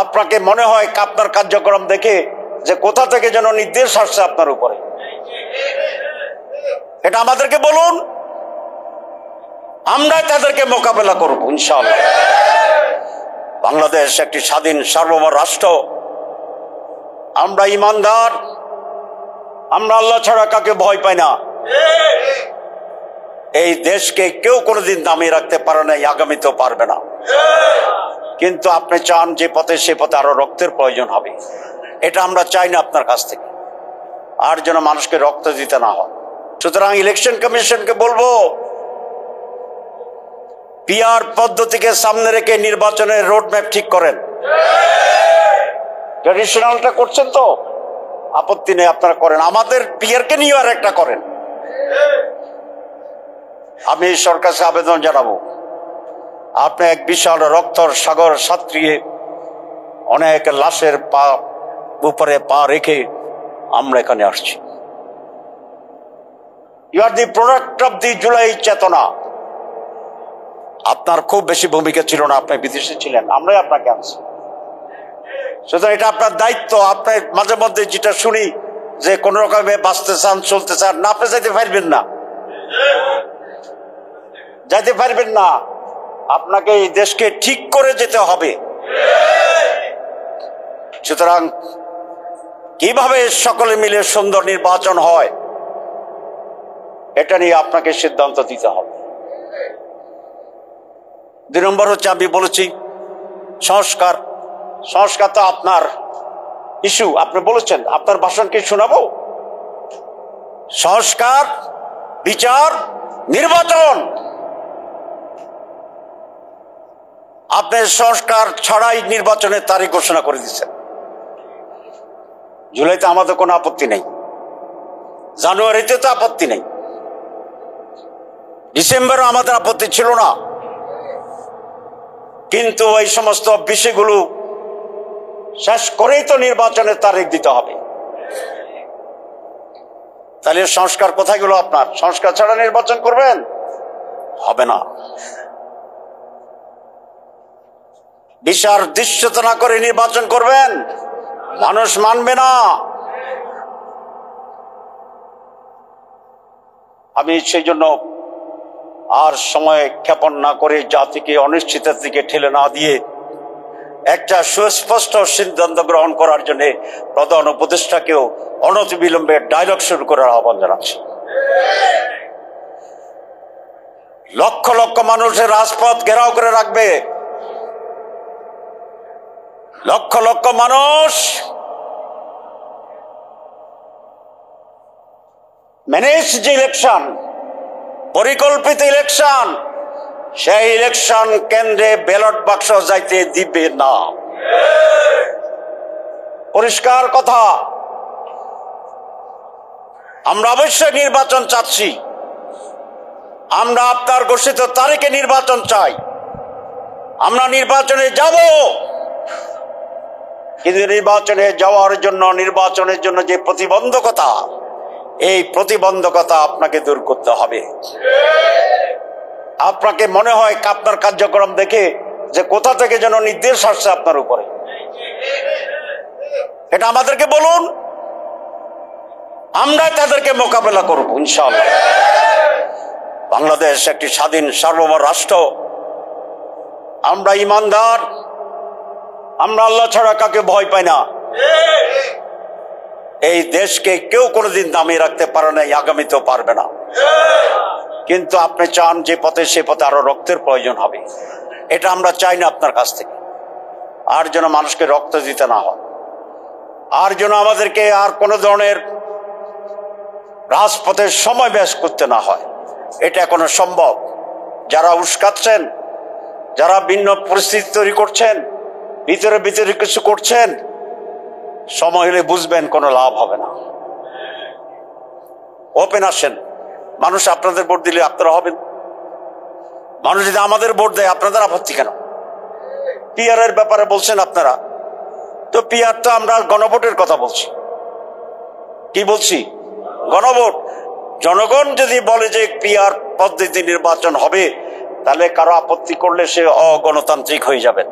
আপনাকে মনে হয় আপনার কার্যক্রম দেখে যে কোথা থেকে যেন নির্দেশ আসছে আপনার উপরে, এটা আমাদেরকে বলুন, আমরাই তাদেরকে মোকাবেলা করব ইনশাআল্লাহ। বাংলাদেশ একটি স্বাধীন সার্বভৌম রাষ্ট্র, আমরা ইমানদার, আমরা আল্লাহ ছাড়া কাকে ভয় পাই না। এই দেশকে কেউ কোনোদিন দামিয়ে রাখতে পারে না, আগামীতেও পারবে না। কিন্তু আপনি চান যে পথে, সে পথে আরো রক্তের প্রয়োজন হবে, এটা আমরা চাই না আপনার কাছ থেকে, আর যেন মানুষকে রক্ত দিতে না হয়। সুতরাং ইলেকশন কমিশনকে বলবো, পিআর পদ্ধতিকে সামনে রেখে নির্বাচনের রোডম্যাপ ঠিক করেন। ট্র্যাডিশনালটা করছেন তো, আপত্তি নেই, আপনারা করেন। আমাদের পিআরকে নিয়ে আর একটা করেন। আমি সরকারকে আবেদন জানাবো, আপনি এক বিশাল রক্তর সাগর সাঁতরিয়ে অনেক লাশের পা উপরে পা রেখে আমরা এখানে আসছি। You are the product of the July চেতনা। আপনার খুব বেশি ভূমিকা ছিল না, আপনি বিদেশে ছিলেন, আমরাই আপনাকে আনছি। সুতরাং এটা আপনার দায়িত্ব। আপনার মাঝে মধ্যে যেটা শুনি যে কোন রকমে বাঁচতে চান, চলতে চান না, আপনি যাইতে পারবেন না, যাইতে পারবেন না। আপনাকে এই দেশকে ঠিক করে যেতে হবে। সুতরাং কিভাবে সকলে মিলে সুন্দর নির্বাচন হয়, এটা নিয়ে আপনাকে সিদ্ধান্ত দিতে হবে। 2 নম্বর হচ্ছে, আমি বলেছি সংস্কার। সংস্কার তো আপনার ইস্যু, আপনি বলেছেন, আপনার ভাষণ কি শোনাবো? সংস্কার, বিচার, নির্বাচন। আপনি সংস্কার ছাড়াই নির্বাচনের তারিখ ঘোষণা করে দিচ্ছেন। জুলাইতে আমাদের কোনো আপত্তি নেই, জানুয়ারিতে তো আপত্তি নেই, ডিসেম্বরে আমাদের আপত্তি ছিল না। কিন্তু এই সমস্ত বিষয়গুলো শেষ করেই তো নির্বাচনের তারিখ দিতে হবে। তাহলে সংস্কার কোথায় গেল আপনার? সংস্কার ছাড়া নির্বাচন করবেন? হবে না। বিচার দৃশ্যত না করে নির্বাচন করবেন? মানুষ মানবে না। আমি সেই জন্য আর সময় ক্ষেপণ না করে জাতিকে অনিশ্চিতের দিকে ঠেলে না দিয়ে একটা সুস্পষ্ট সিদ্ধান্ত গ্রহণ করার জন্য প্রধান উপদেষ্টাকেও অনতিবিলম্বে ডায়লগ শুরু করার আহ্বান জানাচ্ছি। লক্ষ লক্ষ মানুষের রাজপথ ঘেরাও করে রাখবে, লক্ষ লক্ষ মানুষ ম্যানেজ যে ইলেকশন, পরিকল্পিত ইলেকশন, সেই ইলেকশন কেন্দ্রে ব্যালট বাক্স যাইতে দিবে না। পরিষ্কার কথা। আমরা অবশ্যই নির্বাচন চাচ্ছি, আমরা আপনার ঘোষিত তারিখে নির্বাচন চাই, আমরা নির্বাচনে যাব। কিন্তু নির্বাচনে যাওয়ার জন্য, নির্বাচনের জন্য যে প্রতিবন্ধকতা, এই প্রতিবন্ধকতা আপনাকে দূর করতে হবে। আপনাকে মনে হয় আপনার কার্যক্রম দেখে যে কোথা থেকে যেন নির্দেশ আসছে আপনার উপরে, এটা আমাদেরকে বলুন, আমরাই তাদেরকে মোকাবেলা করব ইনশাআল্লাহ। বাংলাদেশ একটি স্বাধীন সার্বভৌম রাষ্ট্র, আমরা ইমানদার, আমরা আল্লাহ ছাড়া কাকে ভয় পাই না। এই দেশকে কেউ কোনোদিন দামিয়ে রাখতে পারে না, আগামীতেও পারবে না। কিন্তু আপনি চান যে পথে, সে পথে আরো রক্তের প্রয়োজন হবে, এটা আমরা চাই না আপনার কাছ থেকে, আর যেন মানুষকে রক্ত দিতে না হয়, আর যেন আমাদেরকে আর কোনো ধরনের রাজপথের সময় ব্যয় করতে না হয়। এটা এখনো সম্ভব। যারা উস্কাচ্ছেন, যারা ভিন্ন পরিস্থিতি তৈরি করছেন, ভিতরে ভিতরে কিছু করছেন, সময় হলে বুঝবেন কোনো লাভ হবে না। ওপেন আসেন, মানুষ আপনাদের ভোট দিলে আপনারা হবেন। মানুষ যদি আমাদের ভোট দেয়, আপনাদের আপত্তি কেন? পিআর এর ব্যাপারে বলছেন আপনারা, তো পিআর তো আমরা গণভোটের কথা বলছি। কি বলছি? গণভোট। জনগণ যদি বলে যে পিআর পদ্ধতি নির্বাচন হবে, তাহলে কারো আপত্তি করলে সে অগণতান্ত্রিক হয়ে যাবেন।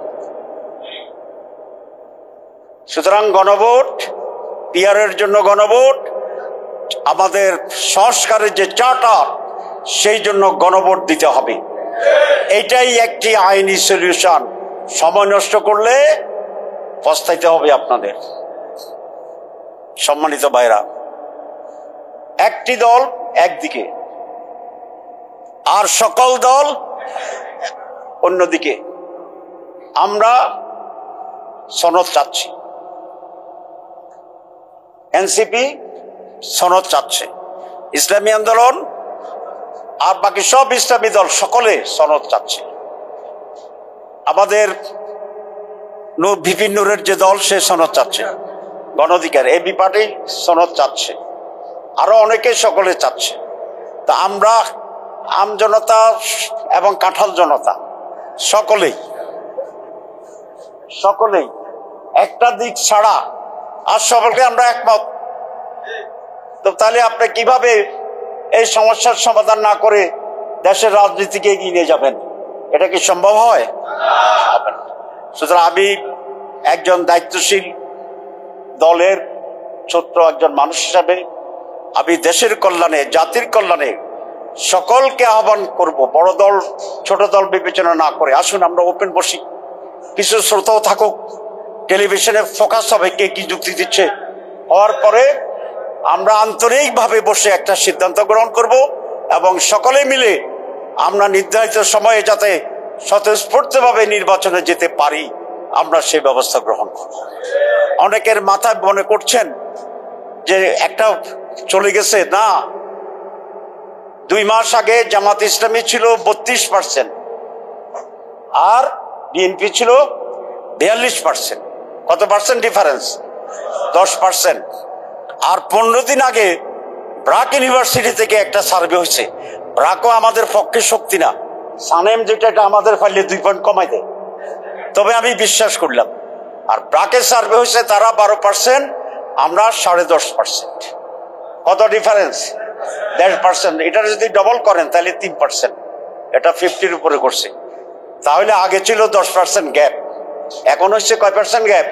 সুতরাং গণভোট, পিআরের জন্য গণভোট, আমাদের সংস্কারের যে চার্টার সেই জন্য গণভোট দিতে হবে। এটাই একটি আইনি সলিউশন। সময় নষ্ট করলে পস্তাইতে হবে আপনাদের। সম্মানিত ভাইরা, একটি দল একদিকে আর সকল দল অন্যদিকে। আমরা সনদ চাচ্ছি, এনসিপি সনদ চাচ্ছে, ইসলামী আন্দোলন আর বাকি সব ইসলামী দল সকলে সনদ চাচ্ছে। আমাদের ভিপি নূরের যে দল সে সনদ চাচ্ছে, গণ অধিকার এবি পার্টি সনদ চাচ্ছে, আরো অনেকে সকলে চাচ্ছে। তা আমরা আম জনতা এবং কাঁঠাল জনতা সকলেই একটা দিক ছাড়া আর সকলকে আমরা একমত। তো তাহলে আপনি কিভাবে এই সমস্যার সমাধান না করে দেশের রাজনীতিকে এগিয়ে নিয়ে যাবেন? এটা কি সম্ভব হয়? সুতরাং আমি একজন দায়িত্বশীল দলের ছোট্ট একজন মানুষ হিসাবে আমি দেশের কল্যাণে, জাতির কল্যাণে সকলকে আহ্বান করব, বড় দল ছোট দল বিবেচনা না করে আসুন আমরা ওপেন বসি। কিছু শ্রোতাও থাকুক, টেলিভিশনে ফোকাস হবে কে কি যুক্তি দিচ্ছে। হওয়ার পরে আমরা আন্তরিকভাবে বসে একটা সিদ্ধান্ত গ্রহণ করব এবং সকলে মিলে আমরা নির্ধারিত সময়ে যাতে স্বতঃস্ফূর্তভাবে নির্বাচনে যেতে পারি আমরা সে ব্যবস্থা গ্রহণ করব। অনেকের মাথায় মনে করছেন যে একটা চলে গেছে, না, 2 মাস আগে জামাত ইসলামী ছিল 32% আর বিএনপি ছিল 42%। কত পার্সেন্ট ডিফারেন্স? 10%। আর 15 দিন আগে ব্রাক ইউনিভার্সিটি থেকে একটা সার্ভে হয়েছে। ব্রাকও আমাদের পক্ষে শক্তি না, সানেম যেটা এটা আমাদের ফাইলে 2 পয়েন্ট কমাই দেয়, তবে আমি বিশ্বাস করলাম। আর ব্রাকের সার্ভে হয়েছে তারা 12%, আমরা 10.5%। কত ডিফারেন্স? 1.5%। এটা যদি ডবল করেন তাহলে 3%, এটা 50-র উপরে করছে। তাহলে আগে ছিল 10% গ্যাপ, এখন হচ্ছে কয় পার্সেন্ট গ্যাপ?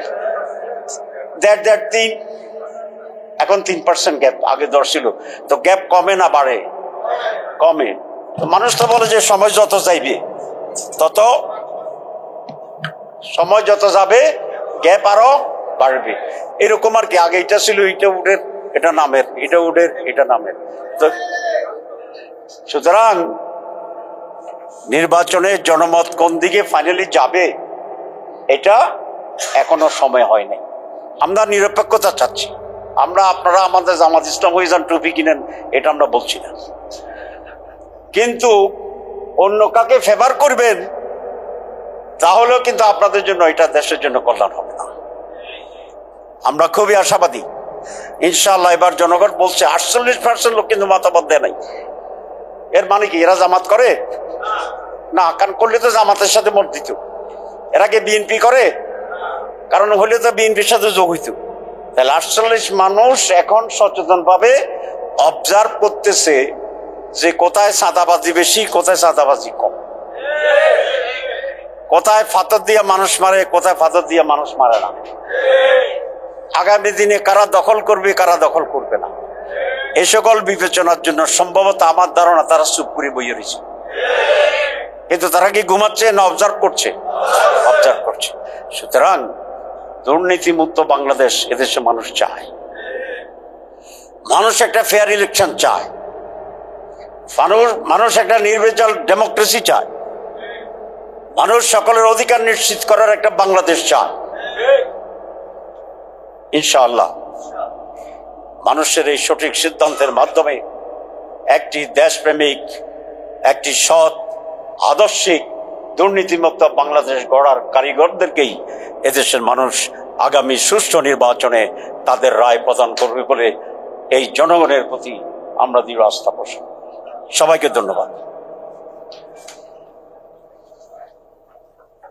3, এখন 3% গ্যাপ, আগে 10 ছিল। তো গ্যাপ কমে না বাড়ে? কমে। তো মানুষ তো বলে যে সময় যত যাইবে তত, সময় যত যাবে গ্যাপ আরো বাড়বে, এরকম আর কি। আগে এটা ছিল, এটা উঠে এটা নামের, এটা উঠে এটা নামের। তো সুতরাং নির্বাচনে জনমত কোন দিকে ফাইনালি যাবে এটা এখনো সময় হয় নাই। আমরা নিরপেক্ষতা চাচ্ছি। আমরা আপনারা আমাদের জামাত ইসলাম হয়ে যান, টুপি কিনেন, এটা আমরা বলছি না, কিন্তু অন্য কাকে ফেভার করবেন তাহলেও কিন্তু আপনাদের জন্য, এটা দেশের জন্য কল্যাণ হবে না। আমরা খুবই আশাবাদী ইনশাআল্লাহ। এবার জনগণ বলছে 48% লোক কিন্তু মতামত দেয় নাই। এর মানে কি এরা জামাত করে না? কারণ করলে তো জামাতের সাথে মত দিত। এরা কি বিএনপি করে? কারণ হলে তো বিএনপির সাথে যোগ হইত। তাহলে 48 মানুষ এখন সচেতন ভাবে অবজার্ভ করতেছে যে কোথায় চাঁদাবাজি বেশি, কোথায় চাঁদাবাজি কম, কোথায় ফাতর দিয়ে মানুষ মারে, কোথায় ফাতর দিয়ে মানুষ মারে না, আগামী দিনে কারা দখল করবে, কারা দখল করবে না, এ সকল বিবেচনার জন্য সম্ভবত আমার ধারণা তারা চুপ করে বইয়ে রয়েছে। কিন্তু তারা কি ঘুমাচ্ছে না অবজার্ভ করছে? অবজার্ভ করছে। সুতরাং দুর্নীতিমুক্ত বাংলাদেশ এদেশে মানুষ চায়। মানুষ একটা ফেয়ার ইলেকশন চায়, মানুষ একটা নির্বাচন ডেমোক্রেসি চায়, মানুষ সকলের অধিকার নিশ্চিত করার একটা বাংলাদেশ চায়। ইনশাআল্লাহ মানুষের এই সঠিক সিদ্ধান্তের মাধ্যমে একটি দেশপ্রেমিক, একটি সৎ, আদর্শিক, দুর্নীতিমুক্ত বাংলাদেশ গড়ার কারিগরদেরকেই এদেশের মানুষ আগামী সুষ্ঠু নির্বাচনে তাদের রায় প্রদান করবে বলে এই জনগণের প্রতি আমরা দৃঢ় আস্থা পোষণ। সবাইকে ধন্যবাদ।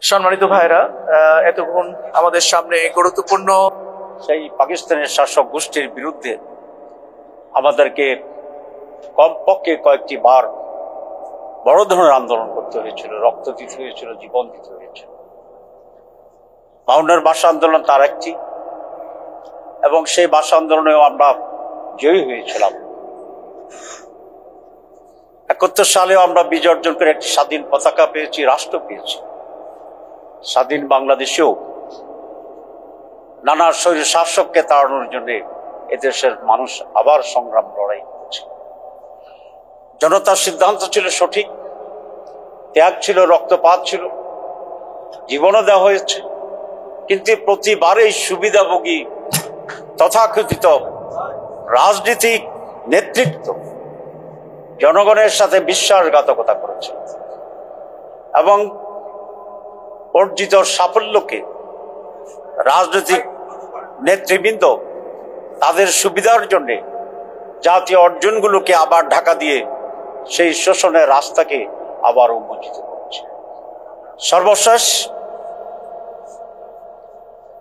সম্মানিত ভাইরা, এতক্ষণ আমাদের সামনে গুরুত্বপূর্ণ সেই পাকিস্তানের শাসক গোষ্ঠীর বিরুদ্ধে আমাদেরকে কমপক্ষে কয়েকটি বার বড় ধরনের আন্দোলন করতে হয়েছিল, রক্ত দিতে হয়েছিল, জীবন দিতে হয়েছিল। 52 ভাষা আন্দোলন তার একটি, এবং সেই ভাষা আন্দোলনেও আমরা জয়ী হয়েছিলাম। 71 সালেও আমরা বিজয় অর্জন করে একটি স্বাধীন পতাকা পেয়েছি, রাষ্ট্র পেয়েছি। স্বাধীন বাংলাদেশেও নানা শৈল শাসককে তাড়ানোর জন্য এদেশের মানুষ আবার সংগ্রাম লড়াই করেছে। জনতার সিদ্ধান্ত ছিল সঠিক, ত্যাগ ছিল, রক্তপাত ছিল, জীবনও দেওয়া হয়েছে। কিন্তু প্রতিবারেই সুবিধাভোগী তথাকথিত রাজনীতিক নেতৃত্ব জনগণের সাথে বিশ্বাসঘাতকতা করেছে এবং অর্জিত সাফল্যকে রাজনৈতিক নেতৃবৃন্দ তাদের সুবিধার জন্য জাতীয় অর্জনগুলোকে আবার ঢাকা দিয়ে সেই শোষণের রাস্তাকে আবার উন্মোচিত করছে। সর্বশেষ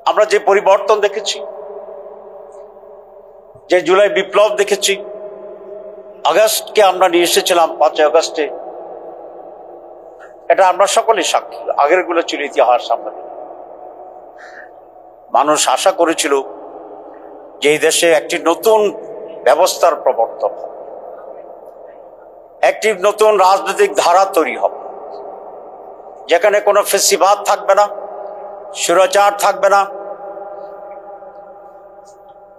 আমরা যে পরিবর্তন দেখেছি, যে জুলাই বিপ্লব দেখেছি, আগস্টকে আমরা নিয়ে এসেছিলাম 5 আগস্টে, এটা আমরা সকলেই সাক্ষী। আগের গুলো ছিল ইতিহাস। আমরা মানুষ আশা করেছিল যে এই দেশে একটি নতুন ব্যবস্থার প্রবর্তন, একটি নতুন রাজনৈতিক ধারা তৈরি হবে, যেখানে কোনো ফেসিবাদ থাকবে না, স্বৈরাচার থাকবে না,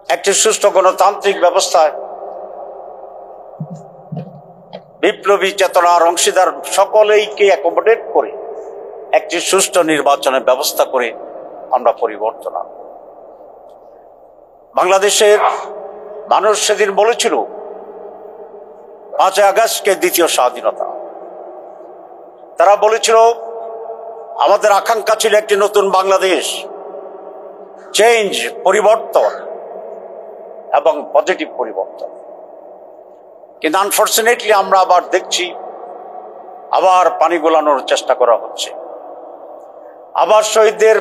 একটি সুষ্ঠু গণতান্ত্রিক ব্যবস্থায় বিপ্লবী চেতনার অংশীদার সকলেইকে অ্যাকোমোডেট করে একটি সুষ্ঠু নির্বাচনের ব্যবস্থা করে আমরা পরিবর্তন আনব। বাংলাদেশের মানুষ সেদিন বলেছিল 5 আগস্টকে দ্বিতীয় স্বাধীনতা। তারা বলেছিল আমাদের আকাঙ্ক্ষা ছিল একটি নতুন বাংলাদেশ, চেঞ্জ, পরিবর্তন এবং পজিটিভ পরিবর্তন। কিন্তু আনফর্চুনেটলি আমরা আবার দেখছি আবার পানি গোলানোর চেষ্টা করা হচ্ছে, আবার শহীদদের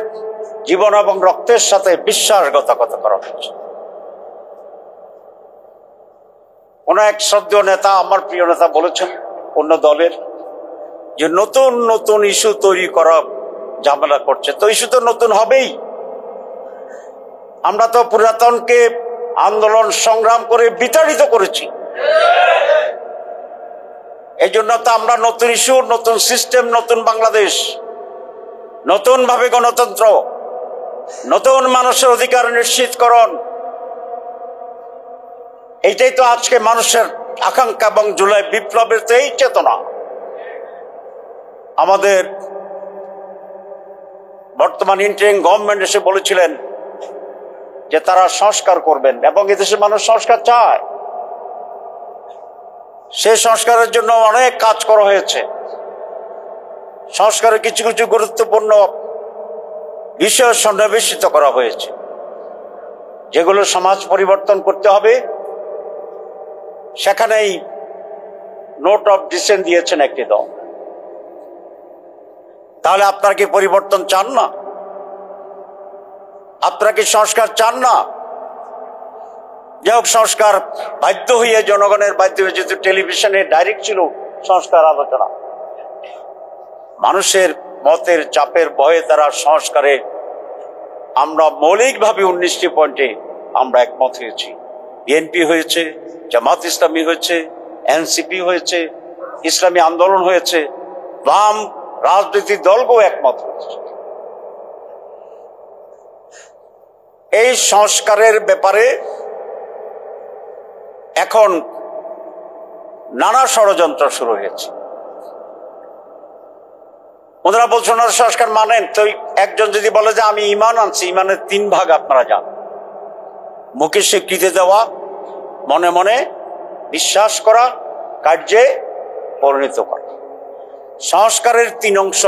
জীবন এবং রক্তের সাথে বিশ্বাসঘাতকতা করা হচ্ছে। কোন এক শ্রদ্ধেয় নেতা, আমার প্রিয় নেতা, বলেছেন অন্য দলের যে নতুন নতুন ইস্যু তৈরি করা ঝামেলা করছে। তো ইস্যু তো নতুন হবেই। আমরা তো পুরাতনকে আন্দোলন সংগ্রাম করে বিতাড়িত করেছি। এই জন্য তো আমরা নতুন ইস্যু, নতুন সিস্টেম, নতুন বাংলাদেশ, নতুন ভাবে গণতন্ত্র, নতুন মানুষের অধিকার নিশ্চিতকরণ, এইটাই তো আজকে মানুষের আকাঙ্ক্ষা এবং জুলাই বিপ্লবের তো এই চেতনা। আমাদের বর্তমান ইন্টারিম গভর্নমেন্ট এসে বলেছিলেন যে তারা সংস্কার করবেন এবং এদেশের মানুষ সংস্কার চায়। সেই সংস্কারের জন্য অনেক কাজ করা হয়েছে। সংস্কারের কিছু কিছু গুরুত্বপূর্ণ বিষয় সন্নিবেশিত করা হয়েছে, যেগুলো সমাজ পরিবর্তন করতে হবে। সেখানেই নোট অফ ডিসেন্ট দিয়েছেন একটি দল। তাহলে আপনারা কি পরিবর্তন চান না? আপনারা কি সংস্কার চান না? যাই হোক, সংস্কার বাধ্য হয়ে, জনগণের বাধ্য হয়ে, যেহেতু টেলিভিশনে ডাইরেক্ট ছিল সংস্কার আলোচনা, মানুষের মতের চাপের ভয়ে তারা সংস্কারে আমরা মৌলিকভাবে 19টি পয়েন্টে আমরা একমত হয়েছি। বিএনপি হয়েছে, জামাত ইসলামী হয়েছে, এনসিপি হয়েছে, ইসলামী আন্দোলন হয়েছে, বাম রাজনৈতিক দলকেও একমত হয়েছে। এই সংস্কারের ব্যাপারে এখন নানা ষড়যন্ত্র শুরু হয়েছে। ওনারা বলছেন ওনারা সংস্কার মানেন। তো একজন যদি বলে যে আমি ঈমান আনছি, ঈমানের 3 ভাগ আপনারা জান: মুখে স্বীকৃতি দেওয়া, মনে মনে বিশ্বাস করা, কার্যে পরিণত করা। সংস্কারের 3 অংশ।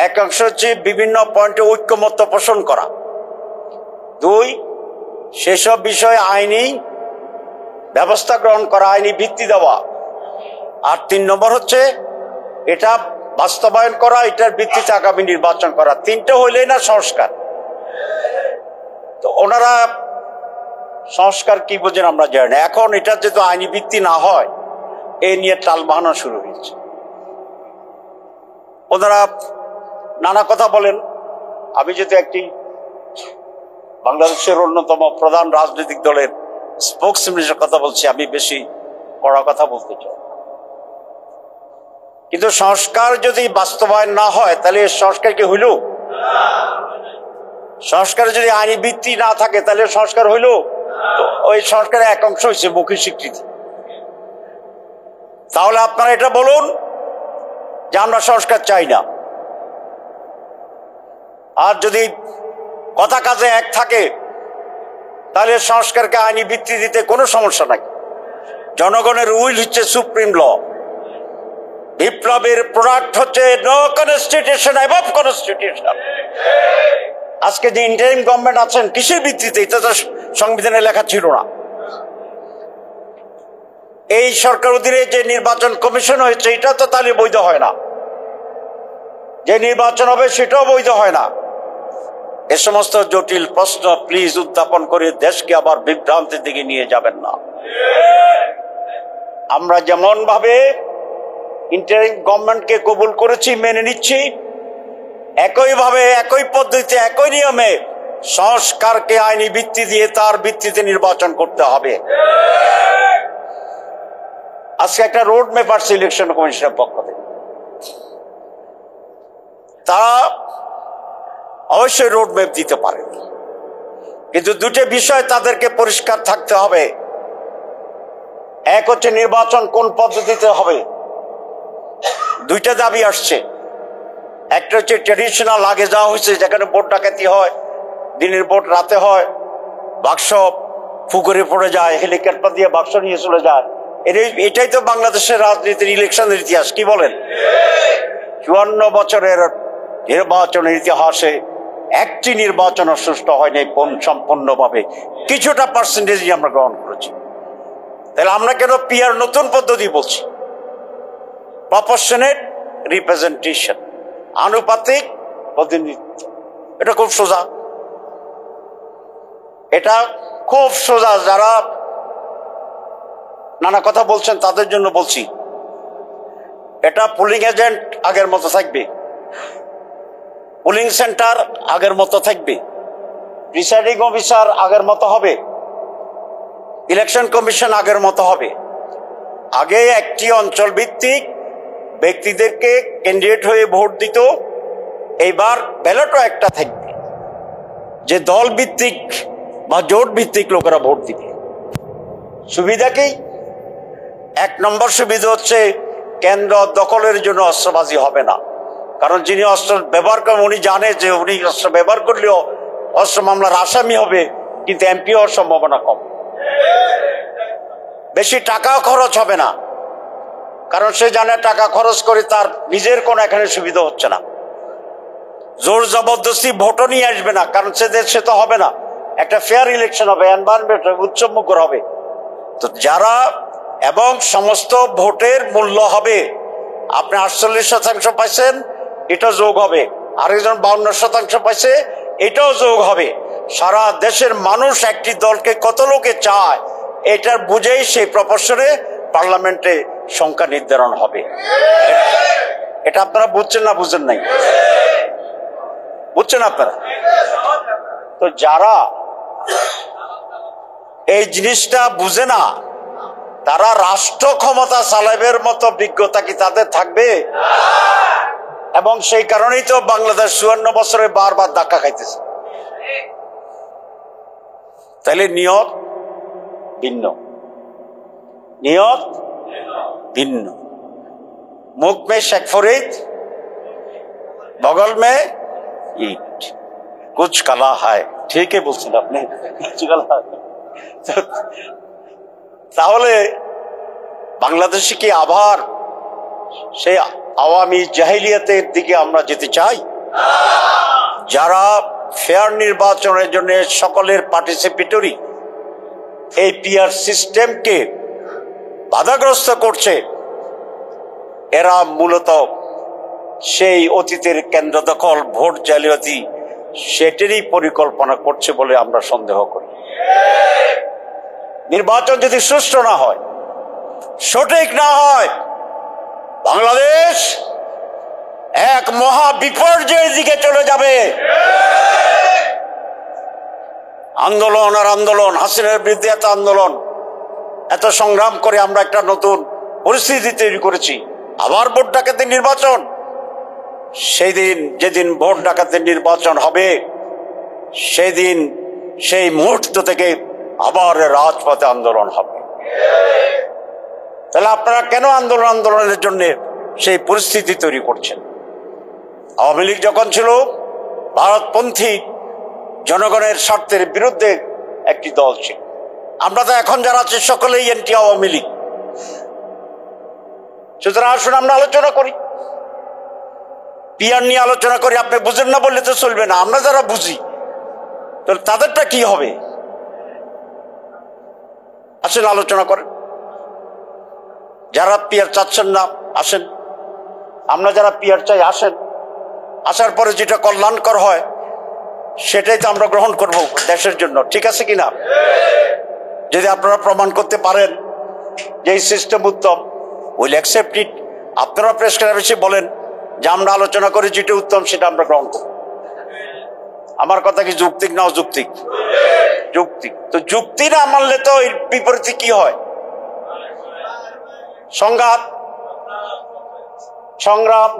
এক অংশ হচ্ছে বিভিন্ন পয়েন্টে ঐক্যমত্য পোষণ করা। 2, সেসব বিষয়ে আইনি ব্যবস্থা গ্রহণ করা, আইনি ভিত্তি দেওয়া। আর 3 নম্বর হচ্ছে এটা বাস্তবায়ন করা, এটার ভিত্তিতে আগামী নির্বাচন করা। 3টে হইলেই না সংস্কার। তো ওনারা সংস্কার কি বোঝেন আমরা জানি না। এখন এটা যেহেতু আইনি ভিত্তি না হয়, এই নিয়ে টালবাহানা শুরু হয়েছে। ওনারা নানা কথা বলেন। আমি যদি একটি বাংলাদেশের অন্যতম প্রধান রাজনৈতিক দলের স্পোকসম্যানের কথা বলছি, আমি বেশি কড়া কথা বলতে চাই। কিন্তু সংস্কার যদি বাস্তবায়ন না হয় তাহলে সংস্কার কি হইল? সংস্কার যদি আইনি ভিত্তি না থাকে তাহলে সংস্কার হইল? ওই সংস্কারের এক অংশ হয়েছে মৌখিক স্বীকৃতি। তাহলে আপনারা এটা বলুন যে আমরা সংস্কার চাই না। আর যদি কথা কাজে এক থাকে তাহলে সংস্কারকে আইনি ভিত্তি দিতে কোনো সমস্যা নাই। জনগণের উইল হচ্ছে সুপ্রিম ল। বিপ্লবের প্রোডাক্ট হচ্ছে নো কনস্টিটিউশন অ্যাবভ কনস্টিটিউশন। আজকে যে ইন্টারিম গভর্নমেন্ট আছেন কিসের ভিত্তিতে? এটা তো সংবিধানে লেখা ছিল না। এই সরকার অধীনে যে নির্বাচন কমিশন হয়েছে এটা তো তাহলে বৈধ হয় না। যে নির্বাচন হবে সেটাও বৈধ হয় না। এ সমস্ত জটিল প্রশ্ন প্লিজ উত্থাপন করে দেশকে আবার বিভ্রান্তির দিকে নিয়ে যাবেন না। আমরা যেমন ভাবে ইন্টারিম গভর্নমেন্টকে কবুল করেছি, মেনে নিচ্ছি, একইভাবে একই পদ্ধতিতে একই নিয়মে সংস্কারকে আইনি ভিত্তি দিয়ে তার ভিত্তিতে নির্বাচন করতে হবে। আজকে একটা রোড ম্যাপ আসছে ইলেকশন কমিশনের পক্ষ থেকে। তারা অবশ্যই রোড ম্যাপ দিতে পারে, কিন্তু দুটো বিষয় তাদেরকে পরিষ্কার থাকতে হবে। এক হচ্ছে নির্বাচন কোন পদ্ধতিতে হবে। দুইটা দাবি আসছে। একটা হচ্ছে ট্রেডিশনাল, আগে যাওয়া হয়েছে যেখানে ভোট ডাকাতি হয়, দিনের ভোট রাতে হয়, বাক্স পুকুরে পড়ে যায়, হেলিকপ্টার দিয়ে বাক্স নিয়ে চলে যায়। এটাই তো বাংলাদেশের রাজনীতির ইলেকশনের ইতিহাস। কি বলেন? 54 বছরের নির্বাচনের ইতিহাসে একটি নির্বাচন সুষ্ঠু হয়নি সম্পূর্ণভাবে। কিছুটা পার্সেন্টেজই আমরা গ্রহণ করেছি। তাহলে আমরা কেন পিআর নতুন পদ্ধতি বলছি? প্রপোর্শনেট রিপ্রেজেন্টেশন, আনুপাতিক প্রতিনিধিত্ব। এটা খুব সোজা, এটা খুব সোজা। যারা নানা কথা বলছেন তাদের জন্য বলছি, এটা পুলিং এজেন্ট আগের মতো থাকবে, পুলিং সেন্টার আগের মতো থাকবে, প্রিসাইডিং অফিসার আগের মতো হবে, ইলেকশন কমিশন আগের মতো হবে। আগে একটি অঞ্চল ভিত্তিক ব্যক্তিদেরকে ক্যান্ডিডেট হয়ে ভোট দিত, এইবার ব্যালটও একটা থাকবে যে দল ভিত্তিক বা জোট ভিত্তিক লোকেরা ভোট দিবে। সুবিধা কি? এক নম্বর সুবিধা হচ্ছে কেন্দ্র দখলের জন্য অস্ত্রবাজি হবে না। কারণ যিনি অস্ত্র ব্যবহার করেন উনি জানে যে উনি অস্ত্র ব্যবহার করলেও অস্ত্র মামলার আসামি হবে, কিন্তু এমপি হওয়ার সম্ভাবনা কম। বেশি টাকাও খরচ হবে না, কারণ সে জানে টাকা খরচ করে তার নিজের কোনো এখানে সুবিধা হচ্ছে না। জোর জবরদস্তি ভোটও নিয়ে আসবে না, কারণ সে তো হবে না। একটা ফেয়ার ইলেকশন হবে, এনভায়রনমেন্ট উৎসবমুখর হবে। তো যারা এবং সমস্ত ভোটের মূল্য হবে। আপনি 48% পাইছেন, এটা যোগ হবে। আরেকজন 52% পাইছে, এটাও যোগ হবে। সারা দেশের মানুষ একটি দলকে কত লোকে চায় এটার বুঝেই সেই প্রপোর্শনে পার্লামেন্টে সংখ্যা নির্ধারণ হবে। এটা আপনারা বুঝছেন না বুঝেন নাই? বুঝছেন আপনারা? তো যারা এই জিনিসটা বুঝে না তারা রাষ্ট্র ক্ষমতা চালাবের মতো বিজ্ঞতা কি তাদের থাকবে? এবং সেই কারণেই তো বাংলাদেশ 54 বছরে বারবার ধাক্কা খাইতেছে। তাহলে নিয়ত ভিন্ন, নিয়ত ভিন্ন। মুখ মে শেখ ফরিদ, বগল মে ইট, কুছ কালা হায়। ঠিকই বলছেন আপনি, তাহলে বাংলাদেশে কি আবার সেই আওয়ামী জাহিলিয়াতের দিকে আমরা যেতে চাই? যারা ফেয়ার নির্বাচনের জন্য সকলের পার্টিসিপেটরি এই পিআর সিস্টেমকে বাধাগ্রস্ত করছে, এরা মূলত সেই অতীতের কেন্দ্র দখল, ভোট জালিয়াতি সেটারই পরিকল্পনা করছে বলে আমরা সন্দেহ করি। নির্বাচন যদি সুষ্ঠু না হয়, সঠিক না হয়, বাংলাদেশ এক মহা বিপর্যয়ের দিকে চলে যাবে। আন্দোলন আর আন্দোলন, হাসিনার বিরুদ্ধে এত আন্দোলন, এত সংগ্রাম করে আমরা একটা নতুন পরিস্থিতি তৈরি করেছি। আবার ভোট ডাকাতের নির্বাচন, সেই দিন যেদিন ভোট ডাকাতের নির্বাচন হবে সেই দিন সেই মুহূর্ত থেকে আবার রাজপথে আন্দোলন হবে। তাহলে আপনারা কেন আন্দোলনের জন্য সেই পরিস্থিতি তৈরি করছেন? আওয়ামী লীগ যখন ছিল ভারতপন্থী জনগণের স্বার্থের বিরুদ্ধে একটি দল ছিল। আমরা তো এখন যারা আছি সকলেই এন্টি আওয়ামী লীগ। সুতরাং আসুন আমরা আলোচনা করি, পিয়ার নিয়ে আলোচনা করি। আপনি বুঝেন না বললে তো চলবে না। আমরা যারা বুঝি তাহলে তাদেরটা কি হবে? আসেন আলোচনা করেন। যারা পিয়ার চাচ্ছেন না আসেন, আমরা যারা পিয়ার চাই আসেন। আসার পরে যেটা কল্যাণকর হয় সেটাই তো আমরা গ্রহণ করব দেশের জন্য, ঠিক আছে কিনা? যদি আপনারা প্রমাণ করতে পারেন যে এই system Uttam, will accept it. আপনারা প্রেস ক্লাবে বলেন যে আমরা আলোচনা করে যেটা উত্তম সেটা আমরা গ্রহণ করব। আমার কথা কি যৌক্তিক না অযৌক্তিক? যৌক্তিক। তো যুক্তি না মানলে তো এর বিপরীতে কি হয়? সংঘাত, সংগ্রাম,